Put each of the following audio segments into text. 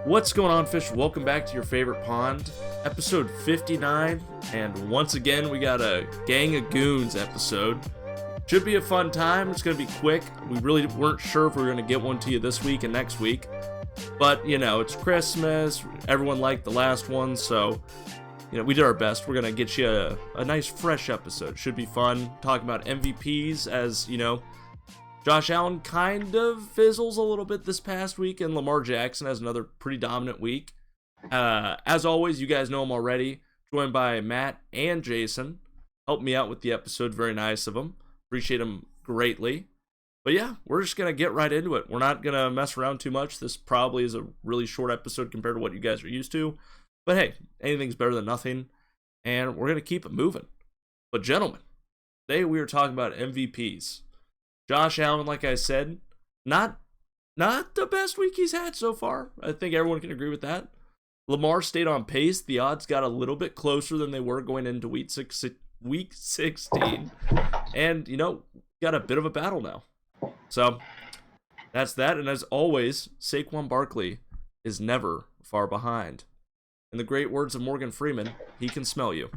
What's going on, fish? Welcome back to your favorite pond, episode 59, and once again we got a Gang of Goons episode. Should be a fun time. It's going to be quick. We really weren't sure if we were going to get one to you this week and next week, but you know, it's Christmas. Everyone liked the last one, so you know, we did our best. We're going to get you a nice fresh episode. Should be fun. Talking about MVPs, as you know, Josh Allen kind of fizzles a little bit this past week, and Lamar Jackson has another pretty dominant week. As always, you guys know him already. Joined by Matt and Jason. Helped me out with the episode. Very nice of them. Appreciate them greatly. But yeah, we're just going to get right into it. We're not going to mess around too much. This probably is a really short episode compared to what you guys are used to. But hey, anything's better than nothing. And we're going to keep it moving. But gentlemen, today we are talking about MVPs. Josh Allen, like I said, not the best week he's had so far. I think everyone can agree with that. Lamar stayed on pace. The odds got a little bit closer than they were going into week 16. And, you know, got a bit of a battle now. So, that's that. And as always, Saquon Barkley is never far behind. In the great words of Morgan Freeman, he can smell you.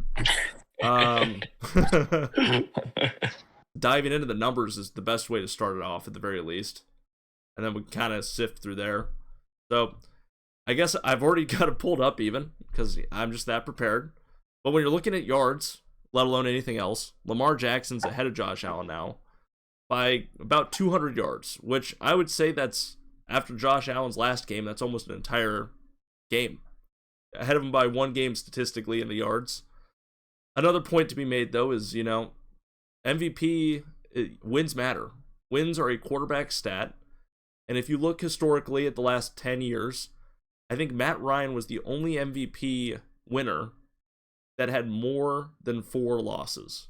Diving into the numbers is the best way to start it off at the very least. And then we kind of sift through there. So I guess I've already got it pulled up even because I'm just that prepared. But when you're looking at yards, let alone anything else, Lamar Jackson's ahead of Josh Allen now by about 200 yards, which I would say that's, after Josh Allen's last game, that's almost an entire game. Ahead of him by one game statistically in the yards. Another point to be made, though, is, you know, MVP wins matter. Wins are a quarterback stat. And if you look historically at the last 10 years, I think Matt Ryan was the only MVP winner that had more than 4 losses.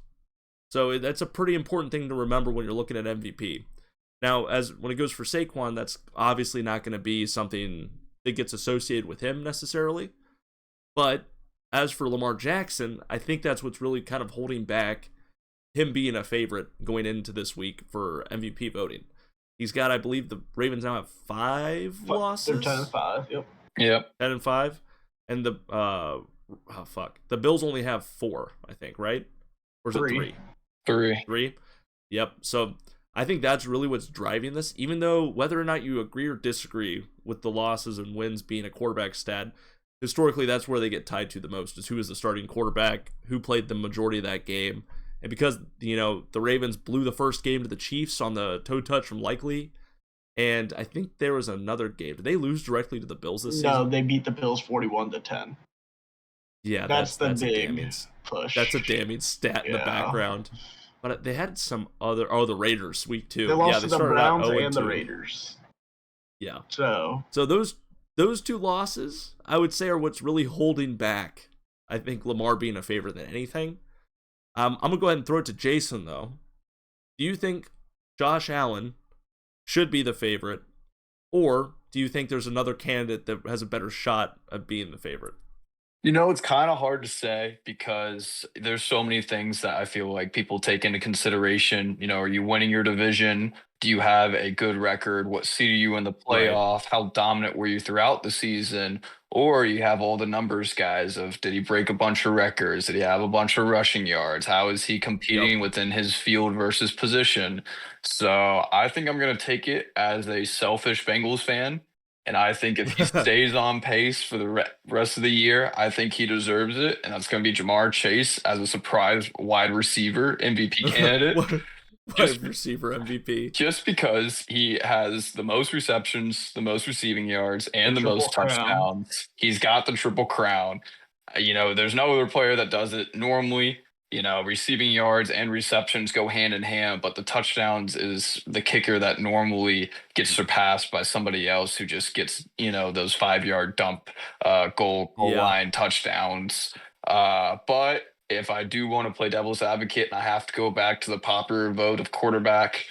So that's a pretty important thing to remember when you're looking at MVP. Now, when it goes for Saquon, that's obviously not going to be something that gets associated with him necessarily. But as for Lamar Jackson, I think that's what's really kind of holding back him being a favorite going into this week for MVP voting. He's got, I believe, the Ravens now have 5 losses. They're 10-5. Yep. 10-5, and the the Bills only have 4, I think, right? Or is it 3? 3. Yep. So I think that's really what's driving this. Even though whether or not you agree or disagree with the losses and wins being a quarterback stat, historically that's where they get tied to the most, is who is the starting quarterback, who played the majority of that game. And because, you know, the Ravens blew the first game to the Chiefs on the toe touch from Likely, and I think there was another game. Did they lose directly to the Bills this season? No, they beat the Bills 41-10. Yeah, that's the big push. That's a damning stat in the background. But they had some other. Oh, the Raiders week 2. They lost they to the started Browns out and the Raiders. Yeah. So those 2 losses, I would say, are what's really holding back, I think, Lamar being a favorite than anything. I'm going to go ahead and throw it to Jason, though. Do you think Josh Allen should be the favorite, or do you think there's another candidate that has a better shot of being the favorite? You know, it's kind of hard to say because there's so many things that I feel like people take into consideration. You know, are you winning your division? Do you have a good record? What seed are you in the playoff? How dominant were you throughout the season? Or you have all the numbers, guys, of did he break a bunch of records? Did he have a bunch of rushing yards? How is he competing within his field versus position? So I think I'm going to take it as a selfish Bengals fan. And I think if he stays on pace for the rest of the year, I think he deserves it. And that's going to be Jamar Chase as a surprise wide receiver MVP candidate. Wide receiver MVP. Just because he has the most receptions, the most receiving yards, and the most touchdowns. He's got the triple crown. You know, there's no other player that does it normally. You know, receiving yards and receptions go hand in hand, but the touchdowns is the kicker that normally gets surpassed by somebody else who just gets, you know, those 5-yard dump goal line touchdowns. But if I do want to play devil's advocate and I have to go back to the popular vote of quarterback,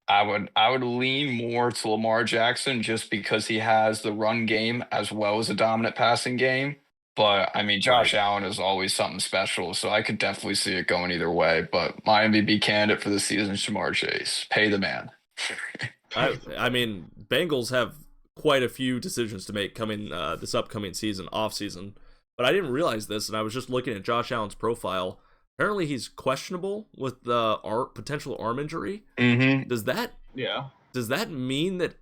I would lean more to Lamar Jackson just because he has the run game as well as a dominant passing game. But, I mean, Josh Allen is always something special, so I could definitely see it going either way. But my MVP candidate for the season is Jamar Chase. Pay the man. I mean, Bengals have quite a few decisions to make coming this upcoming off season. But I didn't realize this, and I was just looking at Josh Allen's profile. Apparently, he's questionable with the potential arm injury. Mm-hmm. Does that mean that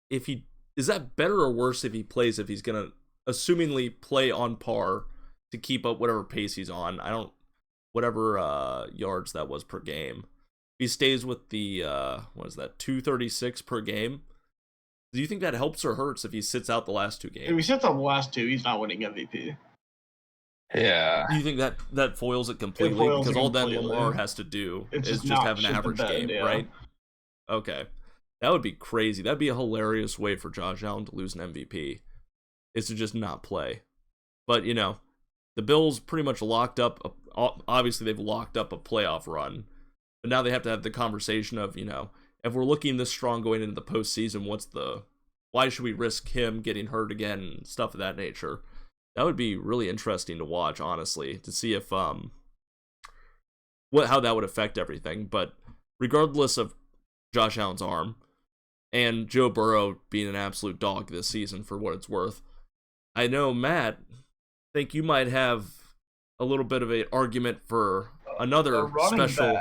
is that better or worse if he plays, if he's gonna assumingly play on par to keep up whatever pace he's on? Whatever yards that was per game. If he stays with the 236 per game. Do you think that helps or hurts if he sits out the last two games? If he sits out the last two, he's not winning MVP. Yeah. Do you think that foils it completely? Foils because it all that completely. Lamar has to do It's is just just not have an shit the average bed, game, yeah. right? Okay. That would be crazy. That'd be a hilarious way for Josh Allen to lose an MVP. Is to just not play. But, the Bills pretty much locked up, obviously they've locked up a playoff run. But now they have to have the conversation of, if we're looking this strong going into the postseason, why should we risk him getting hurt again and stuff of that nature? That would be really interesting to watch, honestly, to see if how that would affect everything. But regardless of Josh Allen's arm and Joe Burrow being an absolute dog this season for what it's worth, I know, Matt, I think you might have a little bit of an argument for another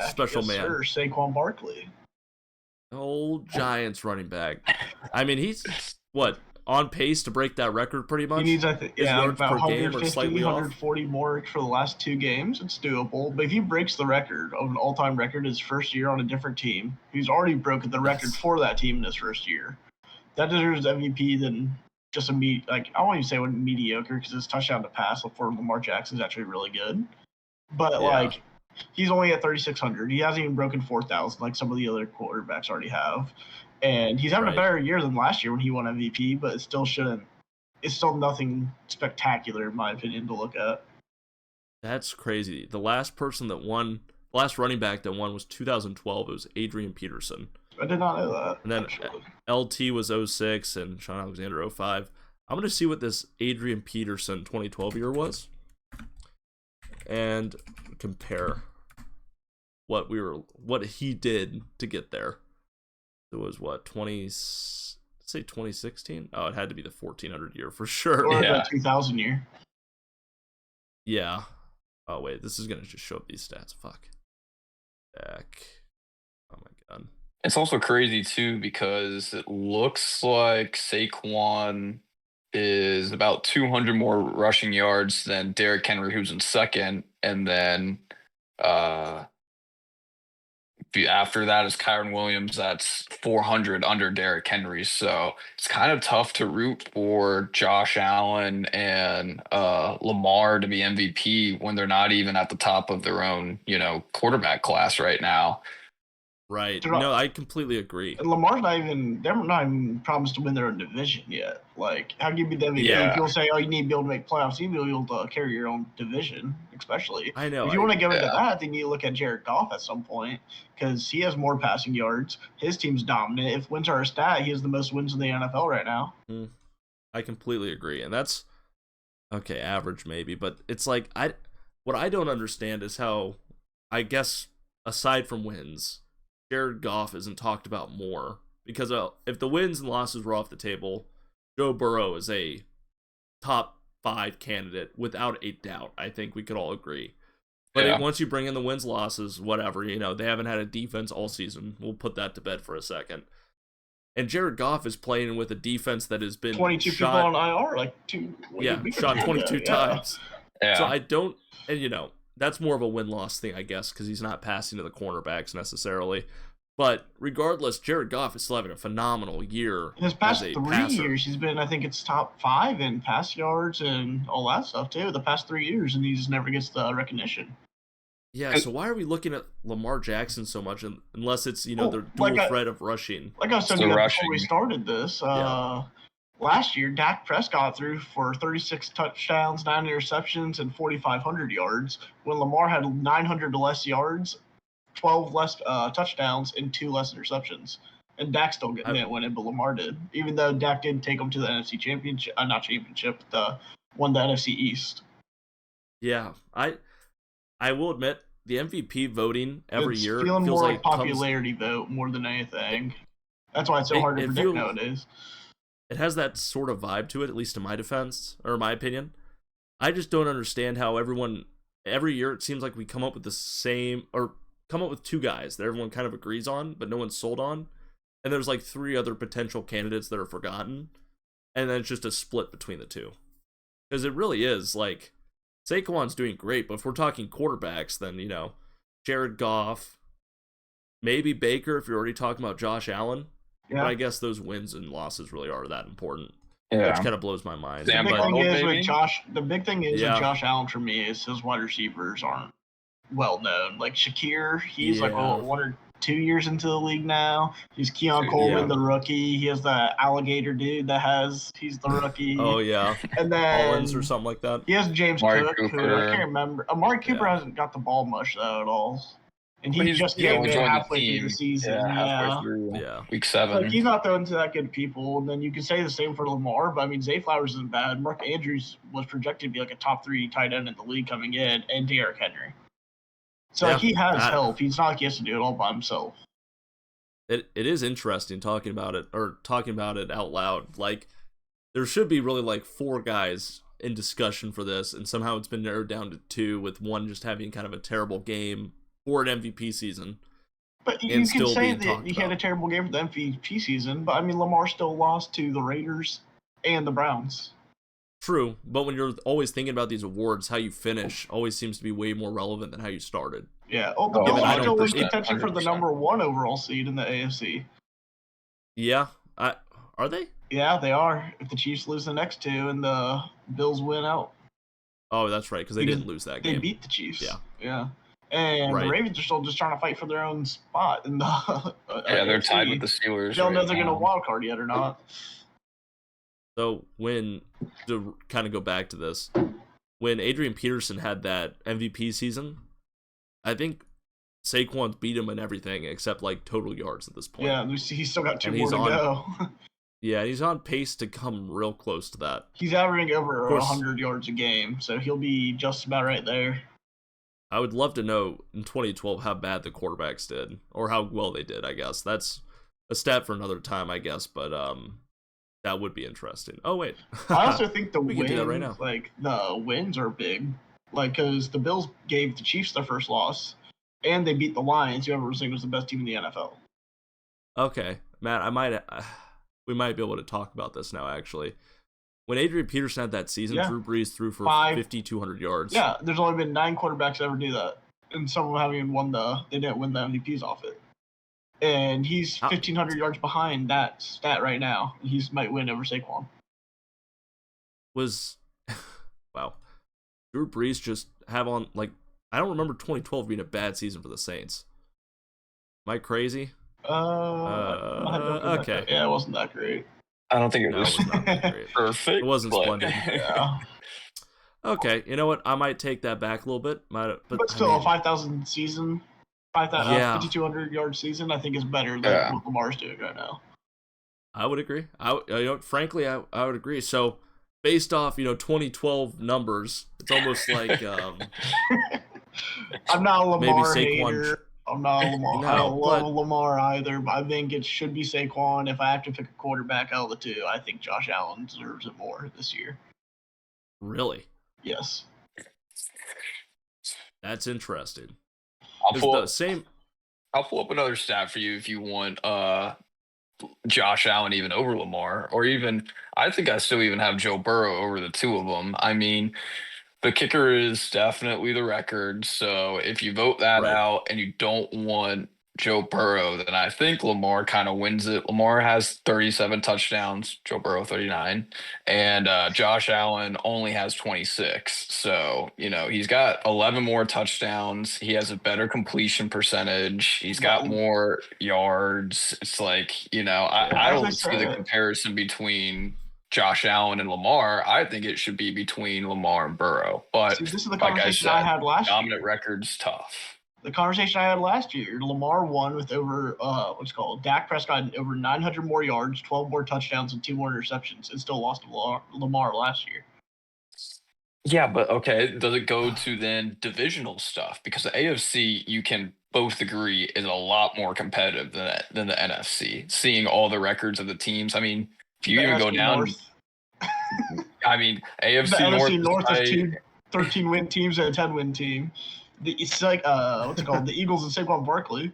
special man. Sir, Saquon Barkley. Old Giants running back. I mean, he's on pace to break that record pretty much. He needs, I think, yards about per game or 150, slightly off. 140 more for the last two games. It's doable. But if he breaks the record of an all-time record his first year on a different team, he's already broken the record for that team in his first year. That deserves MVP than just I won't even say mediocre because his touchdown to pass for Lamar Jackson is actually really good. But he's only at 3,600. He hasn't even broken 4,000 like some of the other quarterbacks already have. And he's having a better year than last year when he won MVP, but it still shouldn't. It's still nothing spectacular, in my opinion, to look at. That's crazy. The last running back that won was 2012. It was Adrian Peterson. I did not know that. And then LT was 06 and Sean Alexander 05. I'm going to see what this Adrian Peterson 2012 year was and compare what he did to get there. It was 2016? Oh, it had to be the 1400 year for sure. Or the 2000 year. Yeah. Oh wait, this is gonna just show up these stats. Fuck. Back. Oh my god. It's also crazy too because it looks like Saquon is about 200 more rushing yards than Derrick Henry, who's in second, and then after that is Kyron Williams. That's 400 under Derrick Henry. So it's kind of tough to root for Josh Allen and Lamar to be MVP when they're not even at the top of their own, quarterback class right now. Right. No, I completely agree. And Lamar's they're not even promised to win their own division yet. Like, how can you be the MVP? Yeah. People say, you need to be able to make playoffs. You need to be able to carry your own division, especially. I know. If you want to go into that, then you look at Jared Goff at some point because he has more passing yards. His team's dominant. If wins are a stat, he has the most wins in the NFL right now. I completely agree. And that's, okay, average maybe. But it's like, what I don't understand is how, I guess, aside from wins, Jared Goff isn't talked about more because if the wins and losses were off the table, Joe Burrow is a top 5 candidate without a doubt. I think we could all agree. But once you bring in the wins, losses, whatever, they haven't had a defense all season. We'll put that to bed for a second. And Jared Goff is playing with a defense that has been 22 shot, people on IR, shot 22 times. Yeah. So I don't, and that's more of a win-loss thing, I guess, because he's not passing to the cornerbacks necessarily. But regardless, Jared Goff is still having a phenomenal year. In his past 3 passer. years, he's been, I think it's top 5 in pass yards and all that stuff, too, the past 3 years, and he just never gets the recognition. Yeah, so why are we looking at Lamar Jackson so much, unless it's, their dual threat of rushing? Like I was telling you before we started this, last year, Dak Prescott threw for 36 touchdowns, 9 interceptions, and 4,500 yards, when Lamar had 900 less yards, 12 less touchdowns, and 2 less interceptions. And Dak still didn't win it, but Lamar did. Even though Dak did take him to the NFC Championship, not championship, won the NFC East. Yeah, I will admit, the MVP voting every year feeling feels more like popularity vote more than anything. That's why it's so hard to predict nowadays. it has that sort of vibe to it, at least in my defense, or my opinion. I just don't understand how every year it seems like we come up with the same, or come up with two guys that everyone kind of agrees on, but no one's sold on. And there's like three other potential candidates that are forgotten. And then it's just a split between the two. Because it really is, like, Saquon's doing great, but if we're talking quarterbacks, then, Jared Goff, maybe Baker if you're already talking about Josh Allen. Yeah. But I guess those wins and losses really are that important. Yeah. Which kind of blows my mind. The big thing is with Josh Allen for me is his wide receivers aren't well known. Like Shakir, he's like 1 or 2 years into the league now. He's Keon Coleman, the rookie. He has the alligator dude he's the rookie. Oh yeah. And then Collins or something like that. He has James Cook, who I can't remember. Amari Cooper hasn't got the ball much though at all. And he just came in halfway through the season. Halfway through week 7. Like, he's not throwing to that good people. And then you can say the same for Lamar, but I mean, Zay Flowers isn't bad. Mark Andrews was projected to be like a top 3 tight end in the league coming in, and Derrick Henry. So like, he has help. He's not like he has to do it all by himself. It is interesting talking about it out loud. Like, there should be really like 4 guys in discussion for this, and somehow it's been narrowed down to 2, with one just having kind of a terrible game for an MVP season. But you can say that he had a terrible game for the MVP season, but I mean, Lamar still lost to the Raiders and the Browns. True, but when you're always thinking about these awards, how you finish always seems to be way more relevant than how you started. Yeah, the Bills are still in contention for the number 1 overall seed in the AFC. Yeah, are they? Yeah, they are. If the Chiefs lose the next 2 and the Bills win out. Oh, that's right, because they didn't lose that game. They beat the Chiefs. Yeah. And the Ravens are still just trying to fight for their own spot in the they're tied with the Steelers. They don't know if they're going to wild card yet or not. So to kind of go back to this, when Adrian Peterson had that MVP season, I think Saquon's beat him in everything except like total yards at this point. Yeah, he's still got 2 more to go. Yeah, he's on pace to come real close to that. He's averaging over 100 yards a game, so he'll be just about right there. I would love to know in 2012 how bad the quarterbacks did, or how well they did, I guess. That's a stat for another time, I guess, but that would be interesting. Oh, wait. I also think the wins, right now. Like, the wins are big. Like, because the Bills gave the Chiefs their first loss, and they beat the Lions, who everyone was saying was the best team in the NFL. Okay. Matt, we might be able to talk about this now, actually. When Adrian Peterson had that season, Drew Brees threw for 5,200 yards. Yeah, there's only been 9 quarterbacks ever do that. And some of them haven't even they didn't win the MVPs off it. And he's 1,500 yards behind that stat right now. He might win over Saquon. Wow. Drew Brees just have on, like, I don't remember 2012 being a bad season for the Saints. Am I crazy? Okay. Yeah, it wasn't that great. I don't think it was not that great. Perfect. It wasn't splendid. Yeah. Okay, you know what? I might take that back a little bit. But still, a 5,000 season, 5,200 yard season, I think is better than what Lamar's doing right now. I would agree. Frankly, I would agree. So, based off 2012 numbers, it's almost like I'm not a Lamar maybe hater. I'm not a Lamar. I don't love Lamar either, but I think it should be Saquon. If I have to pick a quarterback out of the 2, I think Josh Allen deserves it more this year. Really? Yes. That's interesting. I'll pull up another stat for you if you want Josh Allen even over Lamar, or even I think I still even have Joe Burrow over the 2 of them. I mean, the kicker is definitely the record. So if you vote that out and you don't want Joe Burrow, then I think Lamar kind of wins it. Lamar has 37 touchdowns, Joe Burrow 39, and Josh Allen only has 26. So, he's got 11 more touchdowns. He has a better completion percentage. He's got more yards. It's like, I don't see the comparison between Josh Allen and Lamar. I think it should be between Lamar and Burrow. But this is the conversation I had last year. Dominant record's tough. The conversation I had last year, Lamar won with over, Dak Prescott had over 900 more yards, 12 more touchdowns, and 2 more interceptions, and still lost to Lamar last year. Yeah, but okay, does it go to then divisional stuff? Because the AFC, you can both agree, is a lot more competitive than the NFC. Seeing all the records of the teams, I mean, if you The even go NFC down, North. I mean, The AFC NFC North is I- two 13-win teams and a 10-win team. It's like what's it called? The Eagles and Saquon Barkley.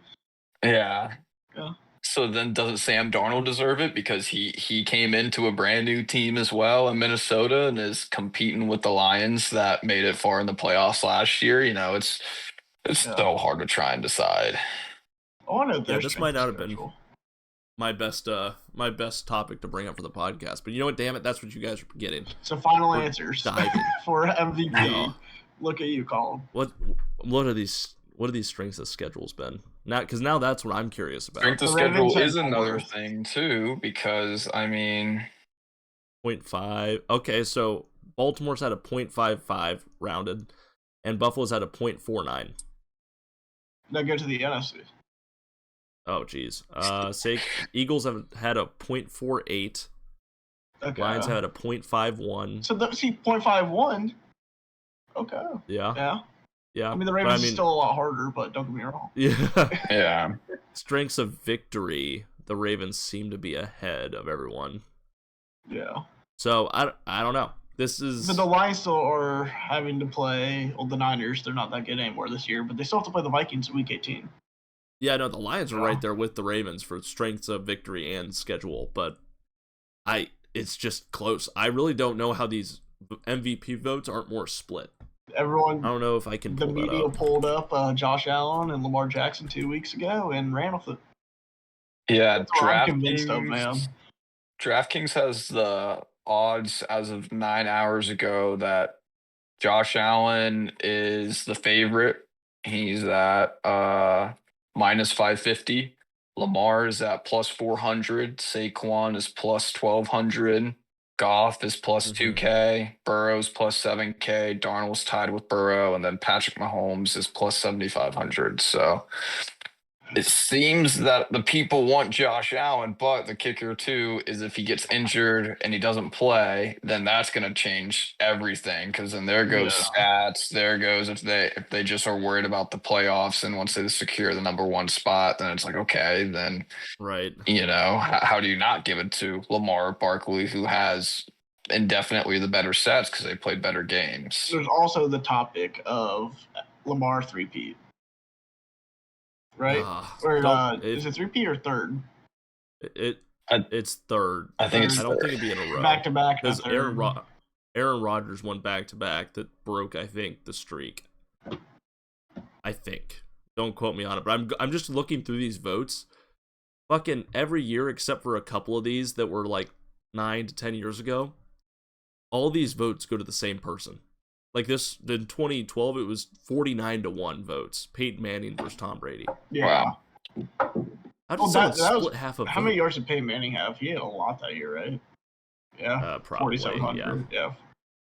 Yeah. Yeah. So then doesn't Sam Darnold deserve it because he came into a brand new team as well in Minnesota and is competing with the Lions that made it far in the playoffs last year? You know, it's so hard to try and decide. I want to know Yeah, this might not have been my best topic to bring up for the podcast. But you know what, damn it, that's what you guys are getting. So final answers diving. for MVP. Yeah. Look at you, Colin. What are these strengths of schedules been? Now, because now that's what I'm curious about. Strength of The schedule Ravens is had another four. thing too, because I mean, 0.5. Okay, so Baltimore's had a 0.55 rounded, and Buffalo's had a 0.49. Now go to the NFC. Oh, geez. Eagles have had a 0.48. Okay. Lions have had a 0.51. So see 0.51. Okay. Yeah. I mean, the Ravens is still a lot harder, but don't get me wrong. Yeah. yeah. Strengths of victory, the Ravens seem to be ahead of everyone. Yeah. So I don't know. This is. But the Lions still are having to play. Well, the Niners, they're not that good anymore this year, but they still have to play the Vikings in Week 18. Yeah, no, the Lions are right there with the Ravens for strengths of victory and schedule, but it's just close. I really don't know how these MVP votes aren't more split. Everyone, I don't know if I can pull the that media up. pulled up Josh Allen and Lamar Jackson 2 weeks ago and ran with it. Yeah, That's what I'm convinced of, man. DraftKings has the odds as of 9 hours ago that Josh Allen is the favorite. He's at minus 550. Lamar is at plus 400. Saquon is plus 1200. Goff is plus 2K. Burrow's plus 7K. Darnold's tied with Burrow. And then Patrick Mahomes is plus 7,500. So it seems that the people want Josh Allen, but the kicker too is if he gets injured and he doesn't play, then that's going to change everything. Because then there goes stats. There goes if they just are worried about the playoffs and once they secure the number one spot, then it's like okay, then right. You know, how do you not give it to Lamar Barkley, who has indefinitely the better sets because they played better games? There's also the topic of Lamar 3-peat. Right? Is it 3-peat or third? It's third. I think it's I don't think it'd be in a row. Back to back. Because Aaron Rodgers won back to back that broke, I think, the streak. I think. Don't quote me on it, but I'm just looking through these votes. Fucking every year except for a couple of these that were like 9 to 10 years ago, all these votes go to the same person. Like this, in 2012, it was 49-1 votes. Peyton Manning versus Tom Brady. Yeah. Wow. How did someone split half of? How many yards did Peyton Manning have? He had a lot that year, right? Yeah. Probably. 4,700. Yeah.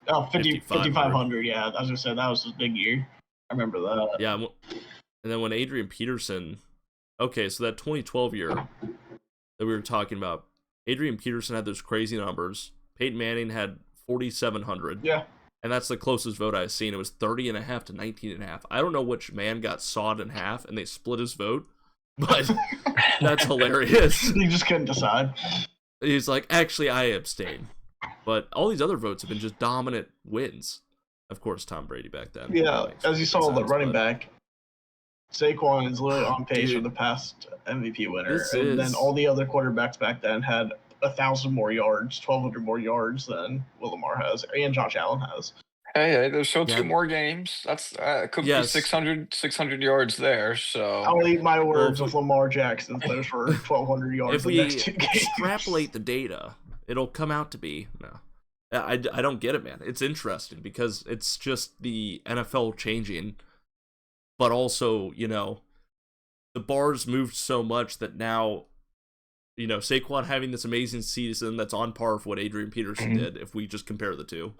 Oh, 5,500. Yeah. As I said, that was his big year. I remember that. Yeah. And then when Adrian Peterson, okay, so that 2012 year that we were talking about, Adrian Peterson had those crazy numbers. Peyton Manning had 4,700. Yeah. And that's the closest vote I've seen. It was 30.5 to 19.5. I don't know which man got sawed in half and they split his vote, but that's hilarious. He just couldn't decide. He's like, actually, I abstain. But all these other votes have been just dominant wins. Of course, Tom Brady back then. Yeah, as you saw, the running back, Saquon is literally on pace for the past MVP winner. Then all the other quarterbacks back then had 1,000 more yards, 1,200 more yards than Will Lamar has, and Josh Allen has. Hey, there's still 2 more games. That's could be 600 yards there. So I'll eat my words with Lamar Jackson. Those for 1,200 yards. If we extrapolate the data, it'll come out to be no. I don't get it, man. It's interesting because it's just the NFL changing, but also, you know, the bars moved so much that now, you know, Saquon having this amazing season that's on par with what Adrian Peterson did, if we just compare the two,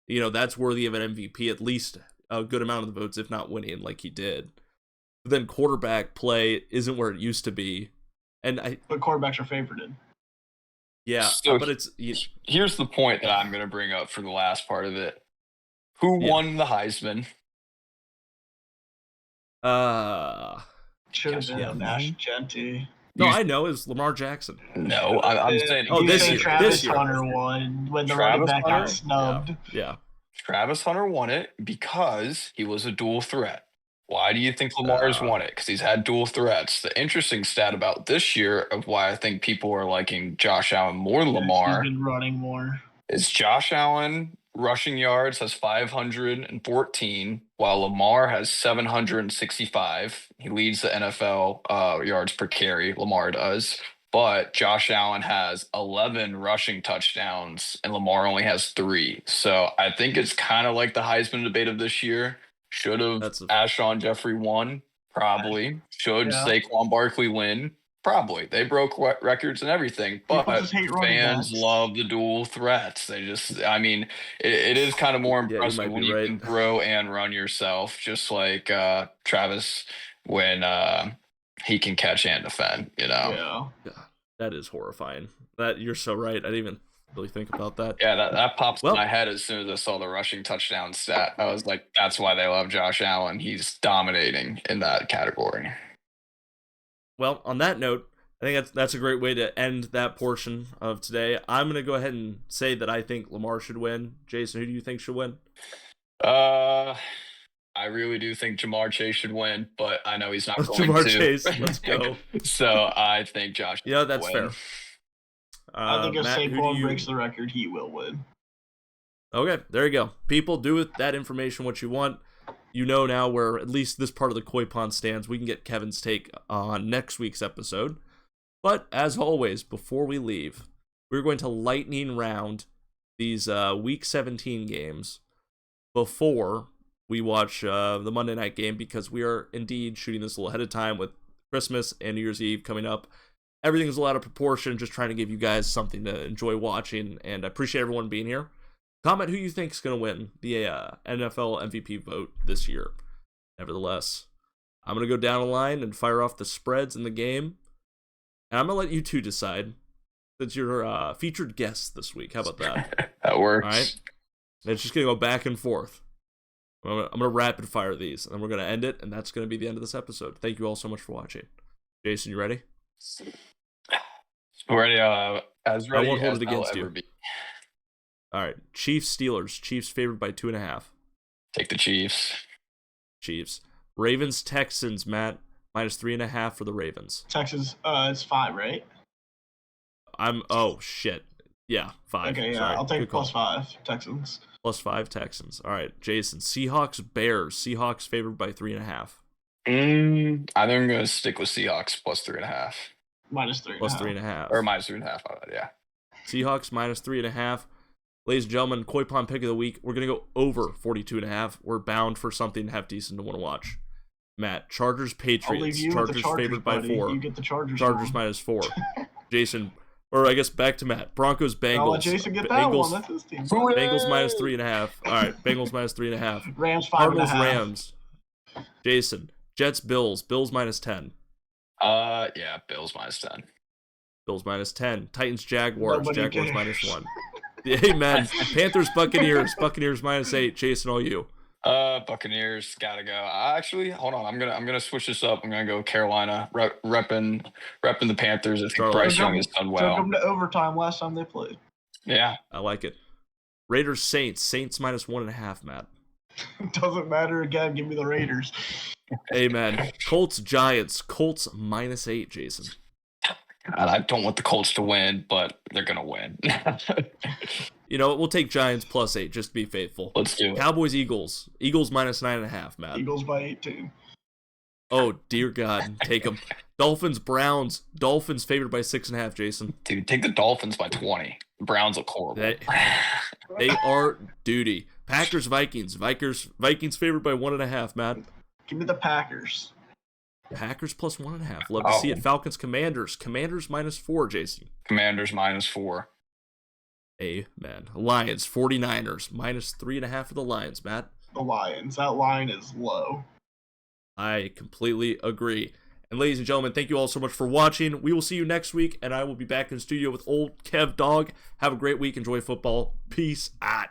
you know, that's worthy of an MVP, at least a good amount of the votes, if not winning like he did. But then quarterback play isn't where it used to be. But quarterbacks are favorited. Yeah, so but here's the point that I'm going to bring up for the last part of it. Who won the Heisman? Should have been Nash Genti. No, I know. It's Lamar Jackson. No, I'm saying. Oh, this year. Travis This year. Hunter won when the Travis running back Hunter? got snubbed. Yeah. Travis Hunter won it because he was a dual threat. Why do you think Lamar's won it? Because he's had dual threats. The interesting stat about this year of why I think people are liking Josh Allen more than Lamar He's been running more. is Josh Allen rushing yards has 514, while Lamar has 765. He leads the NFL yards per carry. Lamar does. But Josh Allen has 11 rushing touchdowns and Lamar only has 3. So I think it's kind of like the Heisman debate of this year. Should have Alshon Jeffrey won? Probably. Should Saquon Barkley win? Probably. They broke records and everything, but fans love the dual threats. They just, I mean, it is kind of more impressive when you can throw and run yourself, just like Travis when he can catch and defend, you know? Yeah. That is horrifying. That you're so right. I didn't even really think about that. Yeah, that pops in my head as soon as I saw the rushing touchdown stat. I was like, that's why they love Josh Allen. He's dominating in that category. Well, on that note, I think that's a great way to end that portion of today. I'm going to go ahead and say that I think Lamar should win. Jason, who do you think should win? I really do think Jamar Chase should win, but I know he's not going Jamar to. Chase, let's go. So I think Josh. Yeah, that's fair. I think if Saquon breaks the record, he will win. Okay, there you go. People, do with that information what you want. You know now where at least this part of the Coy Pond stands. We can get Kevin's take on next week's episode. But as always, before we leave, we're going to lightning round these Week 17 games before we watch the Monday night game, because we are indeed shooting this a little ahead of time with Christmas and New Year's Eve coming up. Everything's a lot of proportion, just trying to give you guys something to enjoy watching, and I appreciate everyone being here. Comment who you think is going to win the NFL MVP vote this year. Nevertheless, I'm going to go down the line and fire off the spreads in the game. And I'm going to let you two decide, since you're featured guests this week. How about that? That works. All right. And it's just going to go back and forth. I'm going to rapid fire these, and then we're going to end it, and that's going to be the end of this episode. Thank you all so much for watching. Jason, you ready? Ready, as ready I won't hold as it against I'll you. ever be. All right, Chiefs, Steelers. Chiefs favored by 2.5. Take the Chiefs. Chiefs. Ravens, Texans, Matt, minus 3.5 for the Ravens. Texans, it's 5, right? Oh, shit. Yeah, 5. Okay, yeah, sorry. I'll take Good call. +5, Texans. +5, Texans. All right, Jason. Seahawks, Bears. Seahawks favored by 3.5. I think I'm going to stick with Seahawks +3.5. -3.5. +3.5. Or -3.5, yeah. Seahawks -3.5. Ladies and gentlemen, Coy Pond pick of the week. We're going to go over 42.5. We're bound for something half decent to want to watch. Matt, Chargers, Patriots. Chargers favored by 4. You get the Chargers. Chargers -4. Jason, or I guess back to Matt. Broncos, Bengals. I'll let Jason get that one. That's his team. Bengals -3.5. All right, Bengals -3.5. Rams 5.5. Cardinals, Rams. Jason, Jets, Bills. Bills -10. Yeah, Bills -10. Bills -10. Titans, Jaguars. Nobody Jaguars cares. -1. Hey man, Panthers, Buccaneers. Buccaneers -8. Jason, all you. Buccaneers gotta go. Actually, hold on. I'm gonna switch this up. I'm gonna go Carolina, repping the Panthers. I think Bryce Young has done well. Took them to overtime last time they played. Yeah, I like it. Raiders, Saints. Saints -1.5. Matt. Doesn't matter again. Give me the Raiders. Hey man, Colts, Giants. Colts -8. Jason. God, I don't want the Colts to win, but they're gonna win. You know what? We'll take Giants +8 just to be faithful. Let's do it. Cowboys, Eagles. Eagles -9.5. Matt. Eagles by 18. Oh dear God, take them. Dolphins, Browns. Dolphins favored by 6.5. Jason. Dude, take the Dolphins by 20. The Browns look horrible. They are duty. Packers, Vikings. Vikings favored by 1.5. Matt. Give me the Packers. Packers +1.5. Love to see it. Falcons, Commanders. Commanders -4. Jason. Commanders -4. Amen. Lions, 49ers -3.5 for the Lions. Matt. The Lions. That line is low. I completely agree. And ladies and gentlemen, thank you all so much for watching. We will see you next week, and I will be back in the studio with old Kev Dog. Have a great week. Enjoy football. Peace out.